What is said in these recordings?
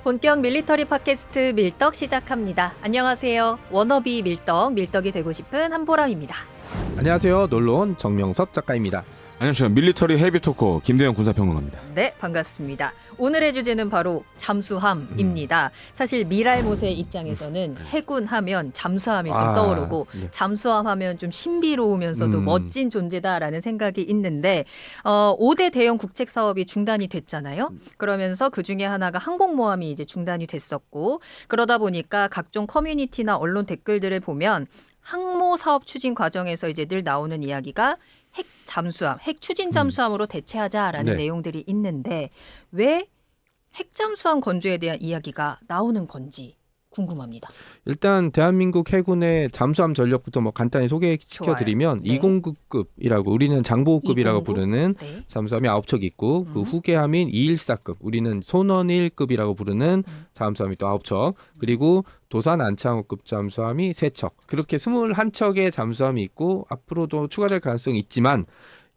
본격 밀리터리 팟캐스트 밀떡 시작합니다. 안녕하세요. 워너비 밀떡, 밀떡이 되고 싶은 한보람입니다. 안녕하세요. 놀러온 정명섭 작가입니다. 안녕하세요. 밀리터리 헤비토커 김대영 군사평론가입니다. 네, 반갑습니다. 오늘의 주제는 바로 잠수함입니다. 사실 미랄못의 입장에서는 해군 하면 잠수함이 좀 떠오르고 네. 잠수함 하면 좀 신비로우면서도 멋진 존재다라는 생각이 있는데 5대 대형 국책 사업이 중단이 됐잖아요. 그러면서 그중에 하나가 항공모함이 이제 중단이 됐었고 그러다 보니까 각종 커뮤니티나 언론 댓글들을 보면 항모 사업 추진 과정에서 이제 늘 나오는 이야기가 핵 잠수함, 핵 추진 잠수함으로 대체하자라는 네. 내용들이 있는데 왜 핵 잠수함 건조에 대한 이야기가 나오는 건지 궁금합니다. 일단 대한민국 해군의 잠수함 전력부터 뭐 간단히 소개시켜드리면 네. 209급이라고 우리는 장보고급이라고 209? 부르는 네. 잠수함이 9척 있고 그 후계함인 214급 우리는 손원일급이라고 부르는 잠수함이 또 9척 그리고 도산 안창호급 잠수함이 3척 그렇게 21척의 잠수함이 있고 앞으로도 추가될 가능성이 있지만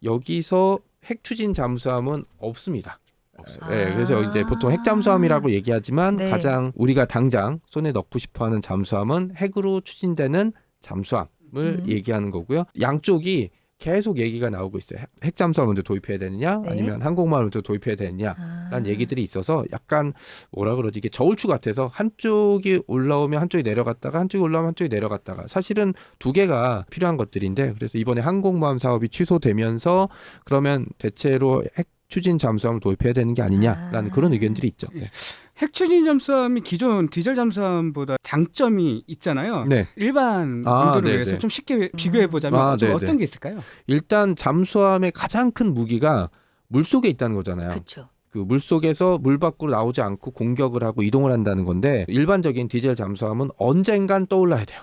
여기서 핵 추진 잠수함은 없습니다. 없어요. 네, 그래서 이제 보통 핵잠수함이라고 얘기하지만 네. 가장 우리가 당장 손에 넣고 싶어하는 잠수함은 핵으로 추진되는 잠수함을 얘기하는 거고요. 양쪽이 계속 얘기가 나오고 있어요. 핵잠수함을 먼저 도입해야 되느냐 네. 아니면 항공모함을 먼저 도입해야 되느냐라는 얘기들이 있어서 약간 뭐라 그러지 이게 저울추 같아서 한쪽이 올라오면 한쪽이 내려갔다가 한쪽이 올라오면 한쪽이 내려갔다가 사실은 두 개가 필요한 것들인데 그래서 이번에 항공모함 사업이 취소되면서 그러면 대체로 핵 추진 잠수함을 도입해야 되는 게 아니냐라는 그런 의견들이 있죠. 네. 핵추진 잠수함이 기존 디젤 잠수함보다 장점이 있잖아요. 네. 일반 아, 분들을 네네. 위해서 좀 쉽게 비교해 보자면 아, 좀 네네. 어떤 게 있을까요? 일단 잠수함의 가장 큰 무기가 물속에 있다는 거잖아요. 그렇죠. 그 물속에서 물 밖으로 나오지 않고 공격을 하고 이동을 한다는 건데 일반적인 디젤 잠수함은 언젠간 떠올라야 돼요.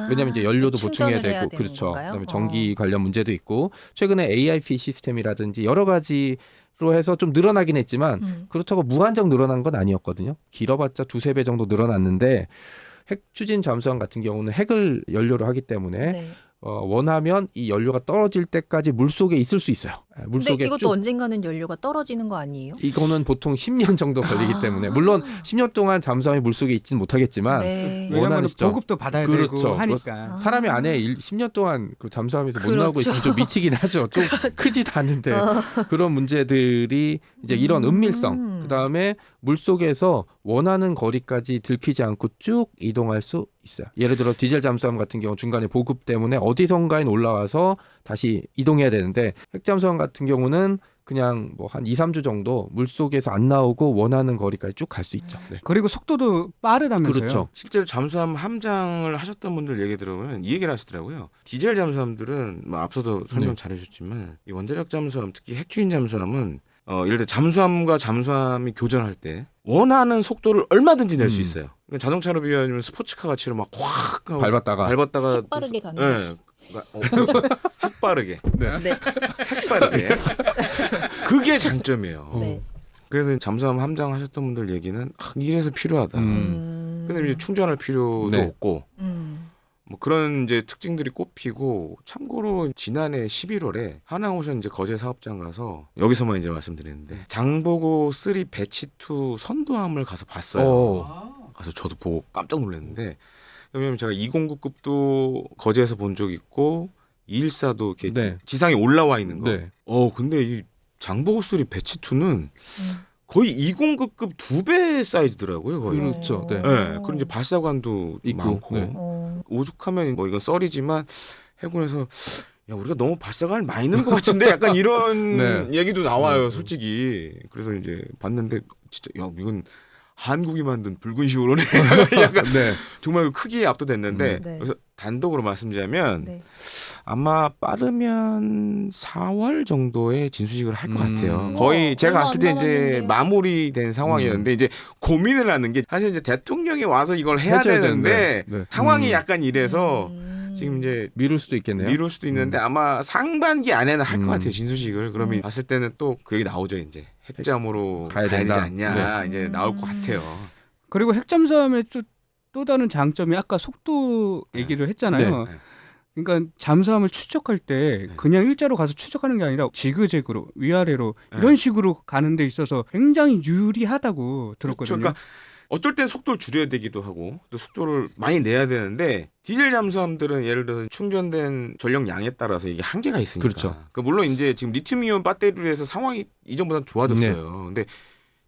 왜냐하면 이제 연료도 보충해야 되고 그렇죠. 건가요? 그다음에 전기 관련 문제도 있고 최근에 AIP 시스템이라든지 여러 가지로 해서 좀 늘어나긴 했지만 그렇다고 무한정 늘어난 건 아니었거든요. 길어봤자 2-3배 정도 늘어났는데 핵 추진 잠수함 같은 경우는 핵을 연료로 하기 때문에 네. 원하면 이 연료가 떨어질 때까지 물속에 있을 수 있어요. 근데 물속에 이것도 쭉 언젠가는 연료가 떨어지는 거 아니에요? 이거는 보통 10년 정도 걸리기 때문에 물론 10년 동안 잠수함이 물속에 있지는 못하겠지만 네. 원하는 왜냐하면 시점. 보급도 받아야 그렇죠. 되고 하니까. 사람이 안에 10년 동안 그 잠수함에서 못 그렇죠. 나오고 있으면 좀 미치긴 하죠. 좀 크지도 않은데 그런 문제들이 이제 이런 은밀성 그다음에 물속에서 원하는 거리까지 들키지 않고 쭉 이동할 수 있어요. 예를 들어 디젤 잠수함 같은 경우 중간에 보급 때문에 어디선가에 올라와서 다시 이동해야 되는데 핵잠수함 같은 경우는 그냥 뭐 한 2-3주 정도 물속에서 안 나오고 원하는 거리까지 쭉 갈 수 있죠. 네. 그리고 속도도 빠르다면서요. 그렇죠. 실제로 잠수함 함장을 하셨던 분들 얘기 들어보면 이 얘기를 하시더라고요. 디젤 잠수함들은 뭐 앞서도 설명 잘해주셨지만 이 원자력 잠수함 특히 핵추진 잠수함은 예를 들어 잠수함과 잠수함이 교전할 때 원하는 속도를 얼마든지 낼 수 있어요. 그러니까 자동차로 비하면 스포츠카 같이로 막 확 밟았다가 빠르게 가는 네. 거지. 핵 빠르게 네. 핵 빠르게 그게 장점이에요. 네. 그래서 잠수함 함장 하셨던 분들 얘기는 이래서 필요하다. 근데 이제 충전할 필요도 네. 없고 뭐 그런 이제 특징들이 꼽히고 참고로 지난해 11월에 하나오션 이제 거제 사업장 가서 여기서만 이제 말씀드리는데 장보고 3 배치 2 선도함을 가서 봤어요. 그래서 저도 보고 깜짝 놀랐는데 왜냐면 제가 209급도 거제에서 본 적 있고 214도 이렇게 네. 지상에 올라와 있는 거. 네. 근데 이 장보고 3 배치 2는 거의 209급 2배 사이즈더라고요. 거의. 그렇죠. 네. 네. 그리고 이제 발사관도 있고, 많고 네. 오죽하면 뭐 이건 썰이지만 해군에서 야 우리가 너무 발사관을 많이 넣은 것 같은데 약간 이런 네. 얘기도 나와요. 솔직히. 그래서 이제 봤는데 진짜 야 이건 한국이 만든 붉은 시오로네. 약간 네. 정말 크기에 압도됐는데 네. 그래서 단독으로 말씀드리자면 네. 아마 빠르면 4월 정도에 진수식을 할 것 같아요. 음. 거의 제가 얼마 갔을 안 때 이제 남았는데요. 마무리된 상황이었는데 이제 고민을 하는 게 사실 이제 대통령이 와서 이걸 해야 해줘야 되는데 네. 상황이 약간 이래서 지금 이제 미룰 수도 있겠네요. 미룰 수도 있는데 아마 상반기 안에는 할 것 같아요. 진수식을. 그러면 봤을 때는 또 그 얘기 나오죠. 이제 핵잠으로 가야 가야 되지 된다. 않냐. 이제 나올 것 같아요. 그리고 핵잠수함의 또 다른 장점이 아까 속도 얘기를 했잖아요. 네. 그러니까 잠수함을 추적할 때 네. 그냥 일자로 가서 추적하는 게 아니라 지그재그로 위아래로 네. 이런 식으로 가는 데 있어서 굉장히 유리하다고 들었거든요. 그러니까 어쩔 땐 속도를 줄여야 되기도 하고 또 속도를 많이 내야 되는데 디젤 잠수함들은 예를 들어서 충전된 전력량에 따라서 이게 한계가 있으니까. 그렇죠. 그러니까 물론 이제 지금 리튬이온 배터리로 해서 상황이 이전보다 좋아졌어요. 근데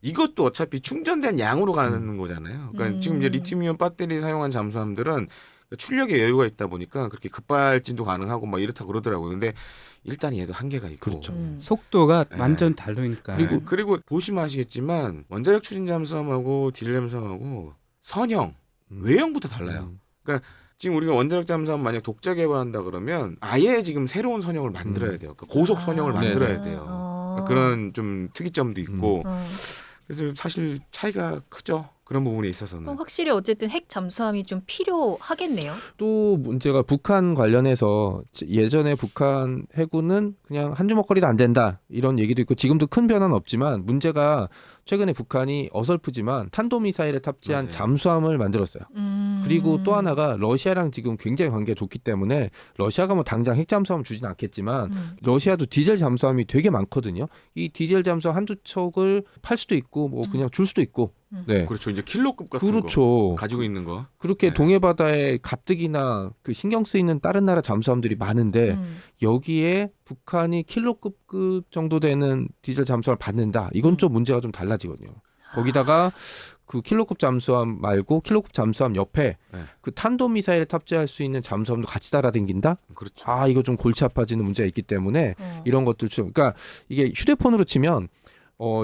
이것도 어차피 충전된 양으로 가는 거잖아요. 그러니까 지금 이제 리튬이온 배터리 사용한 잠수함들은 출력에 여유가 있다 보니까 그렇게 급발진도 가능하고 막 이렇다 그러더라고요. 근데 일단 얘도 한계가 있고. 그렇죠. 속도가 네. 완전 다르니까. 그리고 보시면 아시겠지만 원자력 추진 잠수함하고 디젤 잠수함하고 선형, 외형부터 달라요. 지금 우리가 원자력 잠수함 만약 독자 개발한다 그러면 아예 지금 새로운 선형을 만들어야 돼요. 그러니까 고속 선형을 만들어야 돼요. 그런 좀 특이점도 있고. 그래서 사실 차이가 크죠. 그런 부분에 있어서는. 그럼 확실히 어쨌든 핵 잠수함이 좀 필요하겠네요. 또 문제가 북한 관련해서 예전에 북한 해군은 그냥 한 주먹거리도 안 된다 이런 얘기도 있고 지금도 큰 변화는 없지만 문제가 최근에 북한이 어설프지만 탄도미사일에 탑재한 맞아요. 잠수함을 만들었어요. 그리고 또 하나가 러시아랑 지금 굉장히 관계가 좋기 때문에 러시아가 뭐 당장 핵 잠수함 주진 않겠지만 러시아도 디젤 잠수함이 되게 많거든요. 이 디젤 잠수함 한두 척을 팔 수도 있고 뭐 그냥 줄 수도 있고. 네. 그렇죠. 이제 킬로급 같은 그렇죠. 거 가지고 있는 거. 그렇게 네. 동해바다에 가뜩이나 그 신경 쓰이는 다른 나라 잠수함들이 많은데 여기에 북한이 킬로급 정도 되는 디젤 잠수함을 받는다. 이건 좀 문제가 좀 달라지거든요. 거기다가 그 킬로급 잠수함 말고 킬로급 잠수함 옆에 네. 그 탄도미사일에 탑재할 수 있는 잠수함도 같이 달아댕긴다? 그렇죠. 아, 이거 좀 골치 아파지는 문제가 있기 때문에 이런 것들 좀 그러니까 이게 휴대폰으로 치면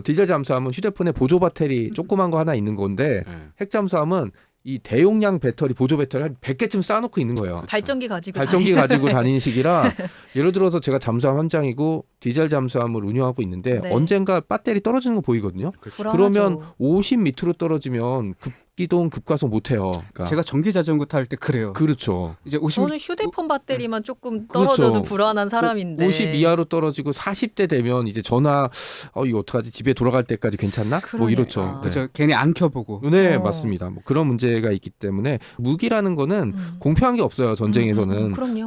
디젤 잠수함은 휴대폰에 보조 배터리 조그만 거 하나 있는 건데 네. 핵 잠수함은 이 대용량 배터리 보조 배터리 한 100개쯤 쌓아놓고 있는 거예요. 발전기 가지고 발전기 가지고 다니는 식이라 예를 들어서 제가 잠수함 함장이고 디젤 잠수함을 운영하고 있는데 네. 언젠가 배터리 떨어지는 거 보이거든요. 불안하죠. 그러면 50 밑으로 떨어지면 급기동 급가속 못해요. 그러니까 제가 전기 자전거 탈 때 그래요. 그렇죠. 이제 50 저는 휴대폰 배터리만 조금 그렇죠. 떨어져도 불안한 사람인데 50 이하로 떨어지고 40대 되면 이제 전화 이거 어떡하지 집에 돌아갈 때까지 괜찮나? 뭐 그러네. 이렇죠. 아. 그죠. 괜히 안 켜보고. 네, 어. 맞습니다. 뭐 그런 문제가 있기 때문에 무기라는 거는 공평한 게 없어요. 전쟁에서는 그럼요.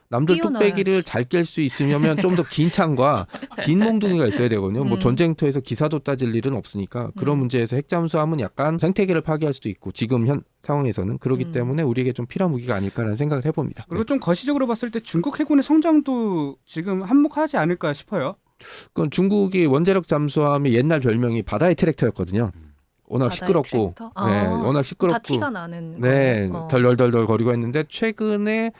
남들 뛰어나야지. 뚝배기를 잘 깰 수 있으면 좀 더 긴 창과 긴 몽둥이가 있어야 되거든요. 뭐 전쟁터에서 기사도 따질 일은 없으니까 그런 문제에서 핵잠수함은 약간 생태계를 파괴할 수도 있고 지금 현 상황에서는 그렇기 때문에 우리에게 좀 필요한 무기가 아닐까라는 생각을 해봅니다. 그리고 좀 거시적으로 봤을 때 중국 해군의 성장도 지금 한몫하지 않을까 싶어요. 그건 중국이 원자력 잠수함의 옛날 별명이 바다의 트랙터였거든요. 워낙 바다의 시끄럽고, 트랙터? 네, 아, 워낙 시끄럽고, 다 티가 나는 네, 거예요? 덜덜덜덜 거리고 했는데 최근에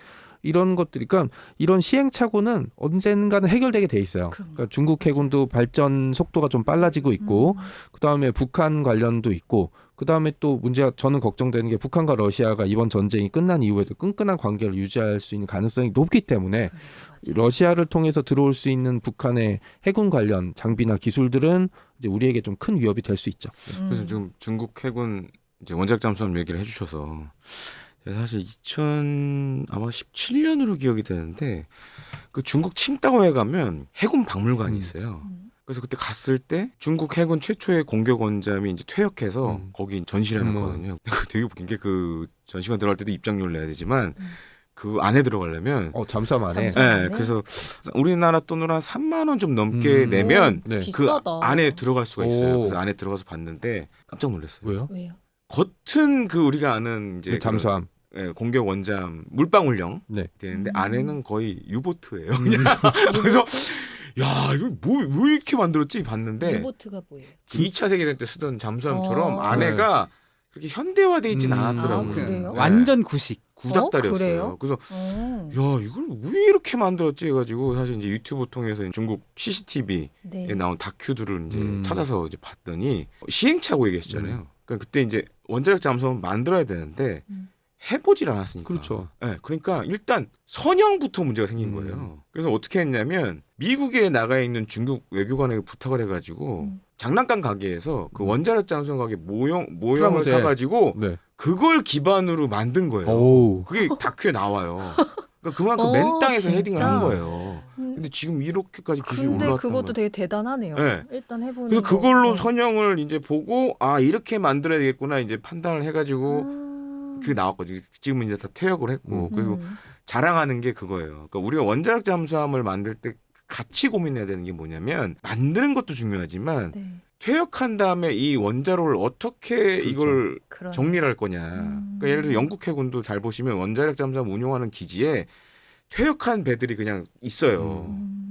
이런 것들이, 그러니까 이런 시행착오는 언젠가는 해결되게 돼 있어요. 그러니까 중국 해군도 발전 속도가 좀 빨라지고 있고, 그 다음에 북한 관련도 있고, 그 다음에 또 문제가 저는 걱정되는 게 북한과 러시아가 이번 전쟁이 끝난 이후에도 끈끈한 관계를 유지할 수 있는 가능성이 높기 때문에 러시아를 통해서 들어올 수 있는 북한의 해군 관련 장비나 기술들은 이제 우리에게 좀 큰 위협이 될 수 있죠. 그래서 지금 중국 해군 이제 원자력 잠수함 얘기를 해주셔서 사실 아마 17년으로 기억이 되는데 그 중국 칭다오에 가면 해군 박물관이 있어요. 그래서 그때 갔을 때 중국 해군 최초의 공격 원잠이 이제 퇴역해서 거기 전시를 해놨거든요. 되게 웃긴 게 그 전시관 들어갈 때도 입장료를 내야 되지만 그 안에 들어가려면 잠수함 안에. 네, 그래서 우리나라 돈으로 한 3만 원 좀 넘게 내면 네. 그 비싸다. 안에 들어갈 수가 있어요. 오. 그래서 안에 들어가서 봤는데 깜짝 놀랐어요. 왜요? 왜요? 겉은 그 우리가 아는 이제 그 잠수함. 그런, 공격 원잠 물방울형 네. 되는데 안에는 거의 유보트예요. 그냥 그래서 야 이거 뭐 왜 이렇게 만들었지 봤는데 유보트가 뭐예요? 2차 세계대전 때 쓰던 잠수함처럼 어. 안에가 그렇게 현대화돼 있진 않았더라고요. 아, 그래요? 네. 완전 구식. 구닥다리였어요. 그래요? 그래서 어. 야 이걸 왜 이렇게 만들었지 해가지고 사실 이제 유튜브 통해서 중국 CCTV에 네. 나온 다큐들을 이제 찾아서 이제 봤더니 시행착오 얘기했잖아요. 그러니까 그때 이제 원자력 잠수함 만들어야 되는데 해보질 않았으니까. 그렇죠. 네, 그러니까 일단 선형부터 문제가 생긴 거예요. 그래서 어떻게 했냐면 미국에 나가 있는 중국 외교관에게 부탁을 해가지고 장난감 가게에서 그 원자력 잠수함 가게 모형을 프라모델. 사가지고 네. 그걸 기반으로 만든 거예요. 오. 그게 다큐에 나와요. 그러니까 그만큼 어, 맨 땅에서 진짜? 헤딩을 한 거예요. 근데 지금 이렇게까지 기술이 근데 올라왔던 그것도 거예요. 되게 대단하네요. 네. 일단 해보는 그래서 거. 그걸로 선형을 이제 보고 이렇게 만들어야 되겠구나 이제 판단을 해가지고 그게 나왔거든요. 지금은 이제 다 퇴역을 했고 그리고 자랑하는 게 그거예요. 그러니까 우리가 원자력 잠수함을 만들 때 같이 고민해야 되는 게 뭐냐면 만드는 것도 중요하지만 네. 퇴역한 다음에 이 원자로를 어떻게 그렇죠. 이걸 그러네. 정리를 할 거냐. 그러니까 예를 들어 영국 해군도 잘 보시면 원자력 잠수함 운용하는 기지에 퇴역한 배들이 그냥 있어요.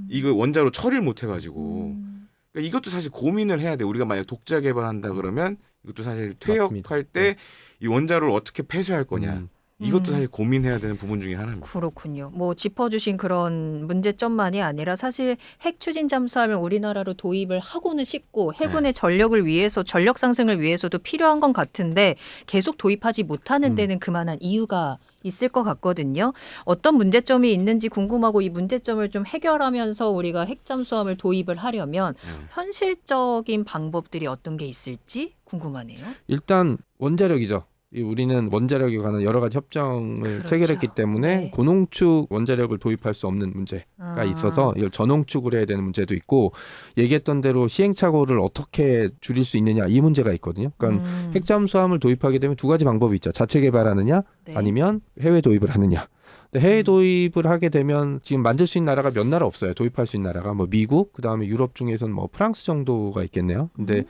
이거 원자로 처리를 못 해가지고. 그러니까 이것도 사실 고민을 해야 돼. 우리가 만약 독자 개발한다 그러면 이것도 사실 퇴역할 맞습니다. 때 이 원자로를 어떻게 폐쇄할 거냐. 이것도 사실 고민해야 되는 부분 중에 하나입니다. 그렇군요. 뭐 짚어주신 그런 문제점만이 아니라 사실 핵 추진 잠수함을 우리나라로 도입을 하고는 싶고 해군의 전력을 위해서 전력 상승을 위해서도 필요한 건 같은데 계속 도입하지 못하는 데는 그만한 이유가 있을 것 같거든요. 어떤 문제점이 있는지 궁금하고 이 문제점을 좀 해결하면서 우리가 핵 잠수함을 도입을 하려면 현실적인 방법들이 어떤 게 있을지 궁금하네요. 일단 원자력이죠. 우리는 원자력에 관한 여러 가지 협정을 그렇죠. 체결했기 때문에 네. 고농축 원자력을 도입할 수 없는 문제가 있어서 이걸 전농축을 해야 되는 문제도 있고 얘기했던 대로 시행착오를 어떻게 줄일 수 있느냐 이 문제가 있거든요. 그러니까 핵잠수함을 도입하게 되면 두 가지 방법이 있죠. 자체 개발하느냐 네. 아니면 해외 도입을 하느냐. 근데 해외 도입을 하게 되면 지금 만들 수 있는 나라가 몇 나라 없어요. 도입할 수 있는 나라가 뭐 미국, 그다음에 유럽 중에서는 뭐 프랑스 정도가 있겠네요. 근데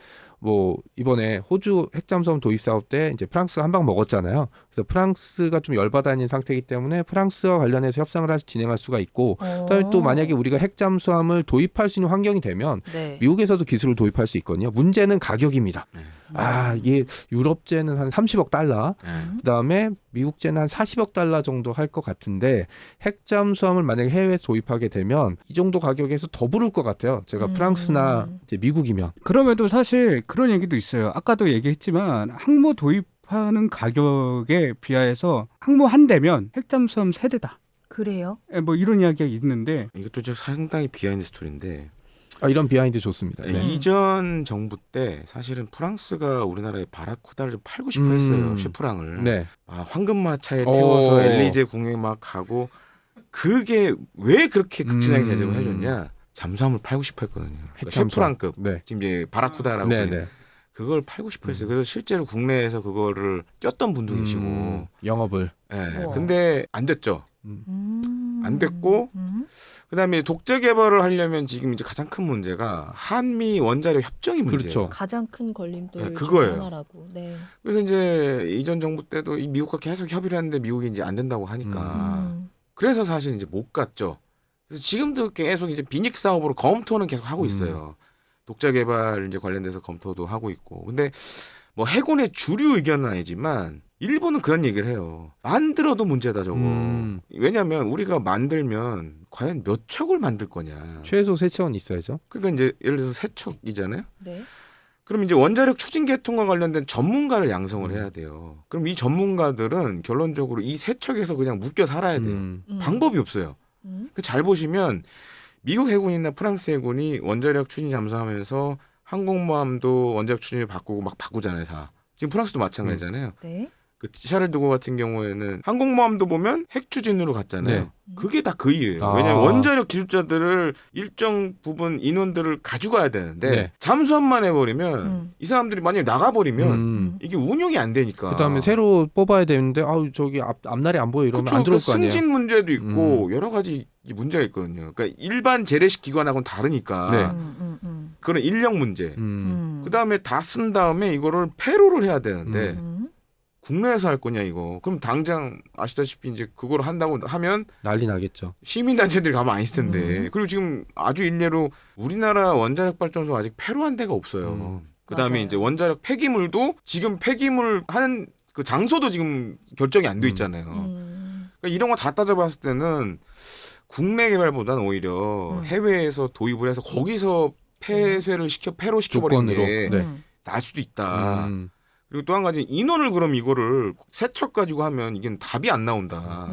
뭐 이번에 호주 핵잠수함 도입 사업 때 이제 프랑스가 한 방 먹었잖아요. 그래서 프랑스가 좀 열받아 있는 상태이기 때문에 프랑스와 관련해서 협상을 진행할 수가 있고 그다음에 또 만약에 우리가 핵잠수함을 도입할 수 있는 환경이 되면 네. 미국에서도 기술을 도입할 수 있거든요. 문제는 가격입니다. 이게 유럽제는 한 30억 달러, 그다음에 미국제는 한 40억 달러 정도 할 것 같은데 핵잠수함을 만약에 해외에서 도입하게 되면 이 정도 가격에서 더 부를 것 같아요. 제가 프랑스나 이제 미국이면. 그럼에도 사실 그런 얘기도 있어요. 아까도 얘기했지만 항모 도입하는 가격에 비하해서 항모 한 대면 핵잠수함 세대다. 그래요? 뭐 이런 이야기가 있는데 이것도 좀 상당히 비하인드 스토리인데 이런 비하인드 좋습니다. 네. 이전 정부 때 사실은 프랑스가 우리나라에 바라쿠다를 좀 팔고 싶어 했어요. 쉐프랑을. 네. 황금마차에 태워서 오. 엘리제 궁에 막 가고 그게 왜 그렇게 극진하게 대접을 해줬냐. 잠수함을 팔고 싶어 했거든요. 그러니까 핵잠수함. 쉐프랑급. 네. 지금 이제 바라쿠다라고 네, 불리는 네. 그걸 팔고 싶어 했어요. 그래서 실제로 국내에서 그거를 뛰었던 분도 계시고. 영업을. 예. 우와. 근데 안 됐죠. 안 됐고 그다음에 독자 개발을 하려면 지금 이제 가장 큰 문제가 한미 원자력 협정이 문제예요. 그렇죠. 가장 큰 걸림돌 네, 중 그거예요. 하나라고. 네. 그래서 이제 이전 정부 때도 이 미국과 계속 협의를 했는데 미국이 이제 안 된다고 하니까 그래서 사실 이제 못 갔죠. 그래서 지금도 계속 이제 비닉 사업으로 검토는 계속 하고 있어요. 독자 개발 이제 관련돼서 검토도 하고 있고. 근데 뭐 해군의 주류 의견은 아니지만 일본은 그런 얘기를 해요. 만들어도 문제다 저거. 왜냐하면 우리가 만들면 과연 몇 척을 만들 거냐. 최소 3차원 있어야죠. 그러니까 이제 예를 들어서 3척이잖아요. 네. 그럼 이제 원자력 추진 계통과 관련된 전문가를 양성을 해야 돼요. 그럼 이 전문가들은 결론적으로 이 3척에서 그냥 묶여 살아야 돼요. 방법이 없어요. 그 잘 보시면 미국 해군이나 프랑스 해군이 원자력 추진 잠수함에서 항공모함도 원자력 추진을 바꾸고 막 바꾸잖아요, 다. 지금 프랑스도 마찬가지잖아요. 네. 그 샤를드고 같은 경우에는 항공모함도 보면 핵 추진으로 갔잖아요. 네. 그게 다 그 이유예요. 아. 왜냐하면 원자력 기술자들을 일정 부분 인원들을 가져가야 되는데 네. 잠수함만 해버리면 이 사람들이 만약에 나가버리면 이게 운용이 안 되니까. 그다음에 새로 뽑아야 되는데 저기 앞날이 안 보여 이러면 그쵸, 안 들어올 거 아니에요. 승진 문제도 있고 여러 가지 문제가 있거든요. 그러니까 일반 재래식 기관하고는 다르니까 네. 그런 인력 문제. 그다음에 다 쓴 다음에 이거를 폐로를 해야 되는데 국내에서 할 거냐 이거. 그럼 당장 아시다시피 이제 그걸 한다고 하면 난리 나겠죠. 시민단체들이 가면 안 있을 텐데. 그리고 지금 아주 일례로 우리나라 원자력 발전소 아직 폐로한 데가 없어요. 그다음에 맞아요. 이제 원자력 폐기물도 지금 폐기물 하는 그 장소도 지금 결정이 안 돼 있잖아요. 그러니까 이런 거 다 따져봤을 때는 국내 개발보다는 오히려 해외에서 도입을 해서 거기서 폐쇄를 폐로 시켜버리는 조건으로. 게 네. 나을 수도 있다. 음. 그리고 또 한 가지 인원을 그럼 이거를 3척 가지고 하면 이게 답이 안 나온다.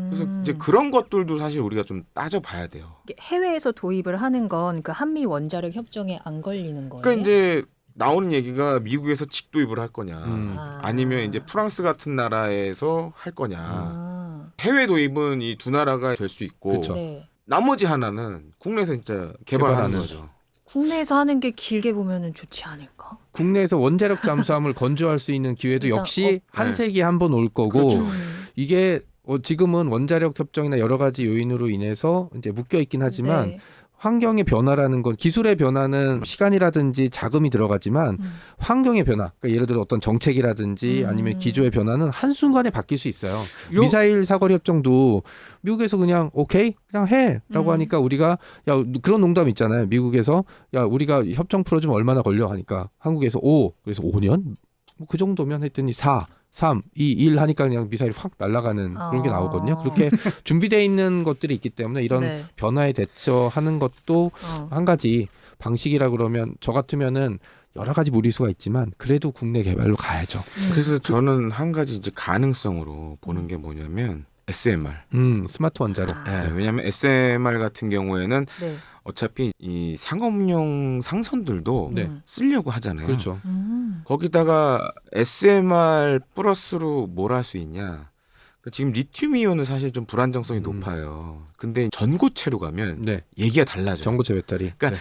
그래서 이제 그런 것들도 사실 우리가 좀 따져봐야 돼요. 이게 해외에서 도입을 하는 건 그 한미 원자력 협정에 안 걸리는 거예요. 그러니까 이제 나오는 얘기가 미국에서 직도입을 할 거냐, 아니면 이제 프랑스 같은 나라에서 할 거냐. 해외 도입은 이 두 나라가 될 수 있고 그쵸. 네. 나머지 하나는 국내에서 진짜 개발하는 개발하는. 거죠. 국내에서 하는 게 길게 보면은 좋지 않을까? 국내에서 원자력 잠수함을 건조할 수 있는 기회도 일단 역시 한 네. 세기에 한 번 올 거고 그렇죠. 이게 지금은 원자력 협정이나 여러 가지 요인으로 인해서 이제 묶여 있긴 하지만 네. 환경의 변화라는 건 기술의 변화는 시간이라든지 자금이 들어가지만 환경의 변화, 그러니까 예를 들어 어떤 정책이라든지 아니면 기조의 변화는 한순간에 바뀔 수 있어요. 미사일 사거리 협정도 미국에서 그냥 오케이 그냥 해라고 하니까 우리가 야 그런 농담 있잖아요. 미국에서 야 우리가 협정 풀어주면 얼마나 걸려 하니까 한국에서 5 그래서 5년 뭐 그 정도면 했더니 4 3, 2, 1 하니까 그냥 미사일이 확 날아가는 그런 게 나오거든요. 그렇게 준비되어 있는 것들이 있기 때문에 이런 네. 변화에 대처하는 것도 한 가지 방식이라 그러면 저 같으면은 여러 가지 무리수가 있지만 그래도 국내 개발로 가야죠. 그래서 저는 한 가지 이제 가능성으로 보는 게 뭐냐면 SMR. 스마트 원자력. 네, 왜냐하면 SMR 같은 경우에는 네. 어차피 이 상업용 상선들도 네. 쓰려고 하잖아요. 그렇죠. 거기다가 SMR 플러스로 뭘 할 수 있냐? 지금 리튬 이온은 사실 좀 불안정성이 높아요. 근데 전고체로 가면 네. 얘기가 달라져요. 전고체 배터리. 그러니까 네.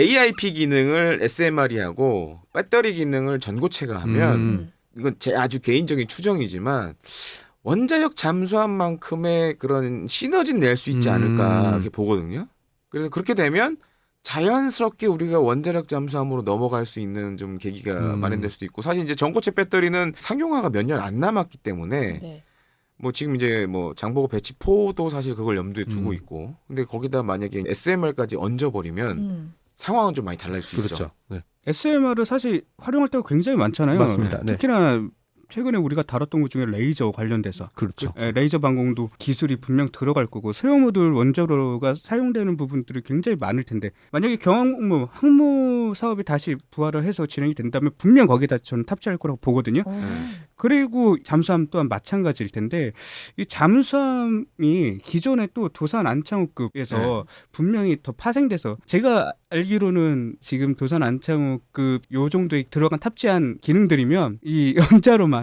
AIP 기능을 SMR이 하고 배터리 기능을 전고체가 하면 이건 제 아주 개인적인 추정이지만 원자력 잠수함 만큼의 그런 시너지는 낼 수 있지 않을까 이렇게 보거든요. 그래서 그렇게 되면 자연스럽게 우리가 원자력 잠수함으로 넘어갈 수 있는 좀 계기가 마련될 수도 있고 사실 이제 전고체 배터리는 상용화가 몇 년 안 남았기 때문에 네. 뭐 지금 이제 뭐 장보고 배치4도 사실 그걸 염두에 두고 있고 근데 거기다 만약에 SMR까지 얹어버리면 상황은 좀 많이 달라질 수 있죠. 그렇죠. 네. SMR을 사실 활용할 때가 굉장히 많잖아요. 맞습니다. 네. 특히나 최근에 우리가 다뤘던 것 중에 레이저 관련돼서 그렇죠. 레이저 방공도 기술이 분명 들어갈 거고 소형모듈 원자로가 사용되는 부분들이 굉장히 많을 텐데 만약에 항모 사업이 다시 부활을 해서 진행이 된다면 분명 거기다 저는 탑재할 거라고 보거든요. 그리고 잠수함 또한 마찬가지일 텐데 이 잠수함이 기존에 또 도산 안창호급에서 분명히 더 파생돼서 제가 알기로는 지금 도산 안창호급 요 정도에 들어간 탑재한 기능들이면 이 원자로만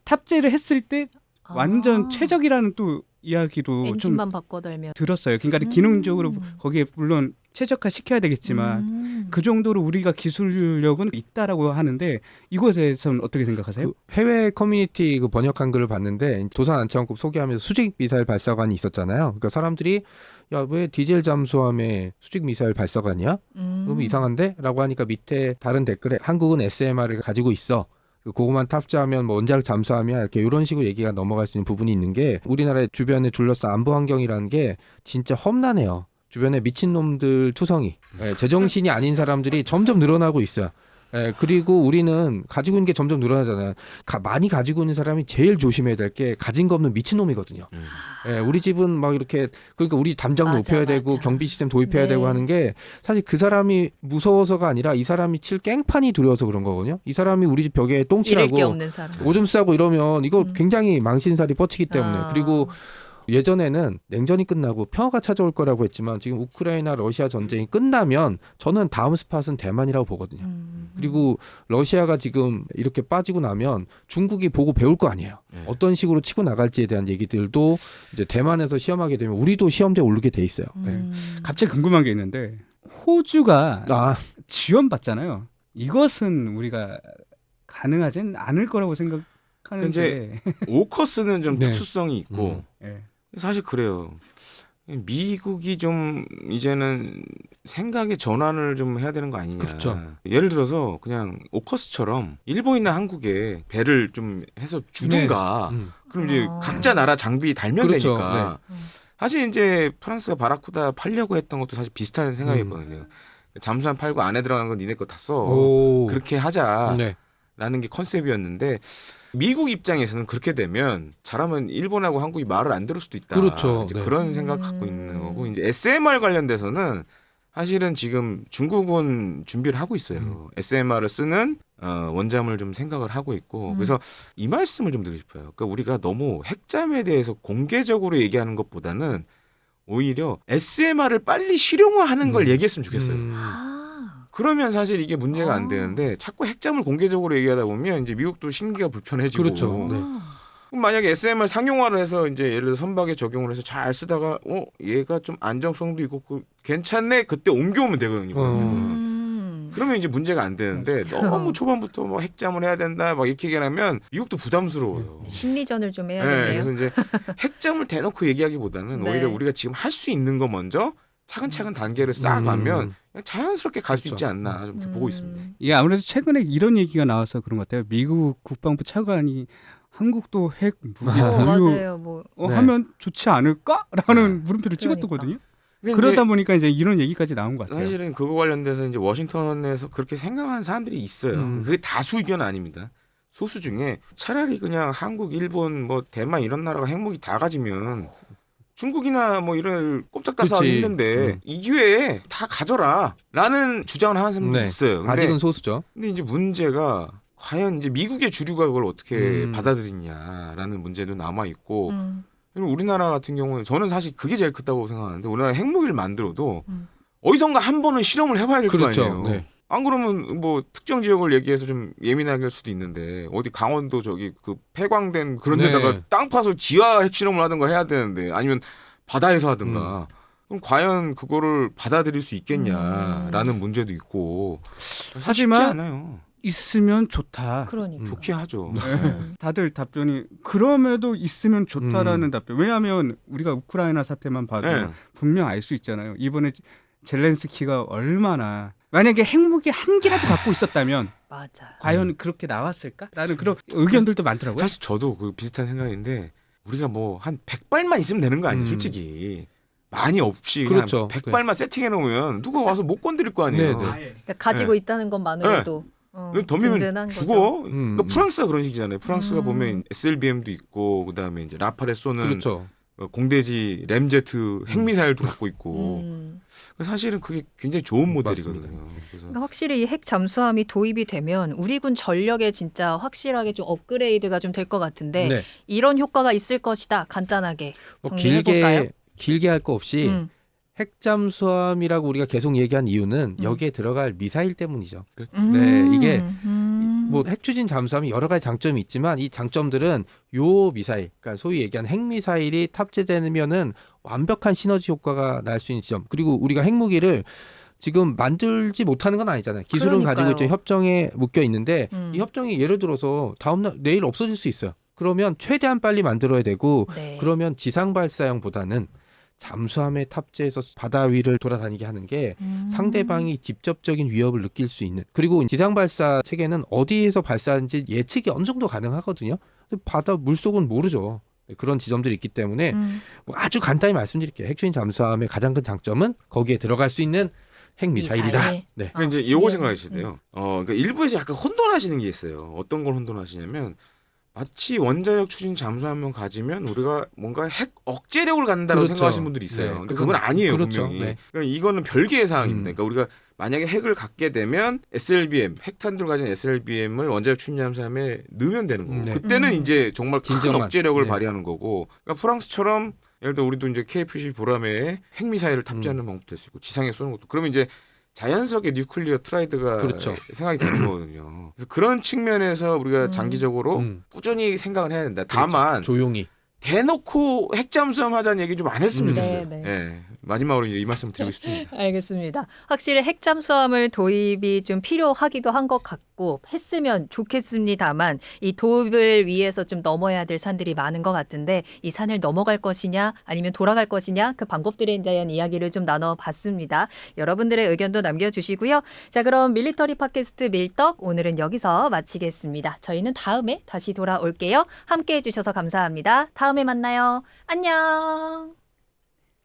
탑재를 했을 때 완전 최적이라는 또 이야기도 좀 엔진만 바꿔달면 들었어요. 그러니까 기능적으로 거기에 물론 최적화 시켜야 되겠지만 그 정도로 우리가 기술력은 있다라고 하는데 이거에 대해서는 어떻게 생각하세요? 그 해외 커뮤니티 그 번역한 글을 봤는데 도산 안창호급 소개하면서 수직 미사일 발사관이 있었잖아요. 그러니까 사람들이 야 왜 디젤 잠수함에 수직 미사일 발사관이야? 너무 이상한데? 라고 하니까 밑에 다른 댓글에 한국은 SMR을 가지고 있어. 그거만 탑재하면 뭐 원자력 잠수함이야 이렇게 이런 식으로 얘기가 넘어갈 수 있는 부분이 있는 게 우리나라의 주변에 둘러싼 안보 환경이라는 게 진짜 험난해요. 주변에 미친놈들 투성이 제정신이 아닌 사람들이 점점 늘어나고 있어요. 그리고 우리는 가지고 있는 게 점점 늘어나잖아요. 많이 가지고 있는 사람이 제일 조심해야 될 게 가진 거 없는 미친놈이거든요. 우리 집은 막 이렇게 그러니까 우리 담장도 높여야 되고 경비 시스템 도입해야 되고 하는 게 사실 그 사람이 무서워서가 아니라 이 사람이 칠 깽판이 두려워서 그런 거거든요. 이 사람이 우리 집 벽에 똥칠하고 잃을 게 없는 사람. 오줌 싸고 이러면 이거 굉장히 망신살이 뻗치기 때문에 그리고 예전에는 냉전이 끝나고 평화가 찾아올 거라고 했지만 지금 우크라이나 러시아 전쟁이 끝나면 저는 다음 스팟은 대만이라고 보거든요. 그리고 러시아가 지금 이렇게 빠지고 나면 중국이 보고 배울 거 아니에요. 어떤 식으로 치고 나갈지에 대한 얘기들도 이제 대만에서 시험하게 되면 우리도 시험대에 오르게 돼 있어요. 갑자기 궁금한 게 있는데 호주가 지원받잖아요. 이것은 우리가 가능하진 않을 거라고 생각하는데 오커스는 좀 네. 특수성이 있고 사실 그래요. 미국이 좀 이제는 생각의 전환을 좀 해야 되는 거 아니냐. 그렇죠. 예를 들어서 그냥 오커스처럼 일본이나 한국에 배를 좀 해서 주든가. 그럼 이제 각자 나라 장비 달면 그렇죠. 되니까. 사실 이제 프랑스가 바라쿠다 팔려고 했던 것도 사실 비슷한 생각이거든요. 잠수함 팔고 안에 들어가는 건 니네 거 다 써. 그렇게 하자라는 게 컨셉이었는데 미국 입장에서는 그렇게 되면 잘하면 일본하고 한국이 말을 안 들을 수도 있다. 그렇죠. 이제 그런 생각 갖고 있는 거고 이제 SMR 관련돼서는 사실은 지금 중국은 준비를 하고 있어요. SMR을 쓰는 원잠을 좀 생각을 하고 있고 그래서 이 말씀을 좀 드리고 싶어요. 그러니까 우리가 너무 핵잠에 대해서 공개적으로 얘기하는 것보다는 오히려 SMR을 빨리 실용화하는 걸 얘기했으면 좋겠어요. 그러면 사실 이게 문제가 안 되는데 자꾸 핵잠을 공개적으로 얘기하다 보면 이제 미국도 심기가 불편해지고 그렇죠. 그럼 만약에 SMR 상용화를 해서 이제 예를 들어 선박에 적용을 해서 잘 쓰다가 얘가 좀 안정성도 있고 괜찮네 그때 옮겨오면 되거든요. 그러면 이제 문제가 안 되는데 너무 초반부터 뭐 핵잠을 해야 된다 막 이렇게 얘기하면 미국도 부담스러워요. 심리전을 좀 네, 해야겠네요. 그래서 이제 핵잠을 대놓고 얘기하기보다는 네. 오히려 우리가 지금 할 수 있는 거 먼저 차근차근 단계를 쌓아가면 그냥 자연스럽게 갈 수 그렇죠. 있지 않나 좀 이렇게 보고 있습니다. 예, 아무래도 최근에 이런 얘기가 나와서 그런 것 같아요. 미국 국방부 차관이 한국도 핵 무기 보유 맞아요. 뭐 네. 하면 좋지 않을까라는 네. 물음표를 그러니까. 찍었거든요. 근데 그러다 이제 보니까 이제 이런 얘기까지 나온 것 같아요. 사실은 그거 관련돼서 이제 워싱턴에서 그렇게 생각하는 사람들이 있어요. 그게 다수 의견은 아닙니다. 소수 중에 차라리 그냥 한국, 일본, 뭐 대만 이런 나라가 핵무기 다 가지면 중국이나 뭐 이런 꼼짝달싹 그치. 힘든데 이 기회에 다 가져라라는 주장을 하는 사람도 네. 있어요. 근데, 아직은 소수죠. 근데 이제 문제가 과연 이제 미국의 주류가 그걸 어떻게 음. 받아들이냐라는 문제도 남아 있고 음. 우리나라 같은 경우는 저는 사실 그게 제일 크다고 생각하는데 우리나라 핵무기를 만들어도 음. 어디선가 한 번은 실험을 해봐야 될 거 그렇죠. 아니에요. 네. 안 그러면 뭐 특정 지역을 얘기해서 좀 예민하게 할 수도 있는데 어디 강원도 저기 그 폐광된 그런 데다가 네. 땅 파서 지하 핵실험을 하든가 해야 되는데 아니면 바다에서 하든가 그럼 과연 그거를 받아들일 수 있겠냐라는 문제도 있고 사실 하지만 쉽지 않아요. 있으면 좋다. 그러니까. 좋게 하죠. 다들 답변이 그럼에도 있으면 좋다라는 답변. 왜냐하면 우리가 우크라이나 사태만 봐도 네. 분명 알 수 있잖아요. 이번에 젤렌스키가 얼마나 만약에 핵무기 한 개라도 갖고 있었다면 맞아. 과연 그렇게 나왔을까라는 그런 의견들도 많더라고요. 사실 저도 그 비슷한 생각인데 우리가 뭐 한 100발만 있으면 되는 거 아니에요, 음. 솔직히. 많이 없이 그렇죠. 그냥 100발만 세팅해 놓으면 누가 와서 못 건드릴 거 아니에요. 네, 네. 그러니까 가지고 있다는 것만으로도 덤비면 든든한 죽어. 거죠. 그러니까 프랑스가 그런 식이잖아요. 프랑스가 음. 보면 SLBM도 있고 그다음에 이제 라팔에 쏘는 그렇죠. 공대지 램제트 핵미사일도 갖고 있고 음. 사실은 그게 굉장히 좋은 모델이거든요. 맞습니다. 그래서 그러니까 확실히 이 핵 잠수함이 도입이 되면 우리 군 전력에 진짜 확실하게 좀 업그레이드가 좀 될 것 같은데 네. 이런 효과가 있을 것이다. 간단하게 뭐 정리해 볼까요? 길게 할 거 없이 핵잠수함이라고 우리가 계속 얘기한 이유는 여기에 들어갈 미사일 때문이죠. 네, 이게 뭐 핵추진 잠수함이 여러 가지 장점이 있지만 이 장점들은 요 미사일, 그러니까 소위 얘기한 핵미사일이 탑재되면은 완벽한 시너지 효과가 날 수 있는 지점. 그리고 우리가 핵무기를 지금 만들지 못하는 건 아니잖아요. 기술은 그러니까요. 가지고 있죠. 협정에 묶여 있는데 음. 이 협정이 예를 들어서 다음날 내일 없어질 수 있어요. 그러면 최대한 빨리 만들어야 되고 네. 그러면 지상 발사형보다는 잠수함에 탑재해서 바다 위를 돌아다니게 하는 게 상대방이 직접적인 위협을 느낄 수 있는, 그리고 지상 발사 체계는 어디에서 발사하는지 예측이 어느 정도 가능하거든요. 바다 물속은 모르죠. 그런 지점들이 있기 때문에 뭐 아주 간단히 말씀드릴게요. 핵추진 잠수함의 가장 큰 장점은 거기에 들어갈 수 있는 핵미사일이다. 미사일. 네. 그러니까 이제 요거 네. 생각하셔야 돼요. 그러니까 일부에서 약간 혼돈하시는 게 있어요. 어떤 걸 혼돈하시냐면 마치 원자력 추진 잠수함을 가지면 우리가 뭔가 핵 억제력을 갖는다고 그렇죠. 생각하시는 분들이 있어요. 네, 근데 그건 아니에요. 그렇죠. 분명히. 네. 그러니까 이거는 별개의 사항입니다. 그러니까 우리가 만약에 핵을 갖게 되면 SLBM, 핵탄두를 가진 SLBM을 원자력 추진 잠수함에 넣으면 되는 거고 네. 그때는 이제 정말 큰 진정한, 억제력을 네. 발휘하는 거고 그러니까 프랑스처럼 예를 들어 우리도 이제 KF-12 보라매에 핵미사일을 탑재하는 방법도 될 수 있고 지상에 쏘는 것도 그러면 이제 자연스럽게 뉴클리어 트라이드가 그렇죠. 생각이 되는 거거든요. 그래서 그런 측면에서 우리가 장기적으로 꾸준히 생각을 해야 된다. 다만 조용히. 대놓고 핵잠수함 하자는 얘기 좀 안 했으면 좋겠어요. 네, 네. 예. 마지막으로 이제 이 말씀 드리고 싶습니다. 알겠습니다. 확실히 핵잠수함을 도입이 좀 필요하기도 한 것 같고 했으면 좋겠습니다만 이 도입을 위해서 좀 넘어야 될 산들이 많은 것 같은데 이 산을 넘어갈 것이냐 아니면 돌아갈 것이냐 그 방법들에 대한 이야기를 좀 나눠봤습니다. 여러분들의 의견도 남겨주시고요. 자, 그럼 밀리터리 팟캐스트 밀떡 오늘은 여기서 마치겠습니다. 저희는 다음에 다시 돌아올게요. 함께해 주셔서 감사합니다. 다음에 만나요. 안녕.